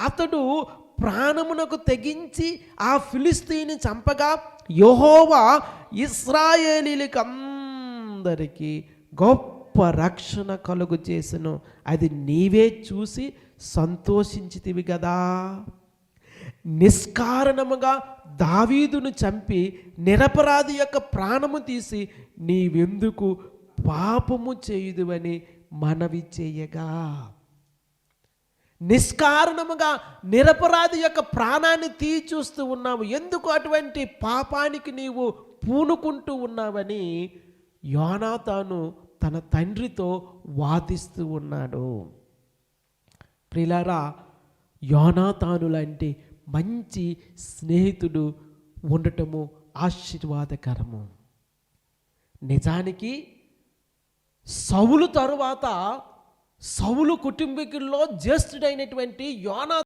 అతడు ప్రాణమునకు తెగించి ఆ ఫిలిస్తీని చంపగా యెహోవా ఇశ్రాయేలీయులకు అందరికీ గొప్ప రక్షణ కలుగు చేసెను. అది నీవే చూసి సంతోషించితివి కదా. నిష్కారణముగా దావీదును చంపి నిరపరాధి యొక్క ప్రాణము తీసి నీవెందుకు పాపము చేయుదువని మనవి చేయగా, నిష్కారణముగా నిరపరాధి యొక్క ప్రాణాన్ని చూస్తూ ఉన్నావు, ఎందుకు అటువంటి పాపానికి నీవు పూనుకుంటూ ఉన్నావని యోనాతాను తన తండ్రితో వాదిస్తూ ఉన్నాడు. ప్రియులారా, యోనాతాను లాంటి మంచి స్నేహితుడు ఉండటము ఆశీర్వాదకరము. నిజానికి సౌలు తరువాత సౌలు కుటుంబీకుల్లో జ్యేష్ఠుడైనటువంటి యోనా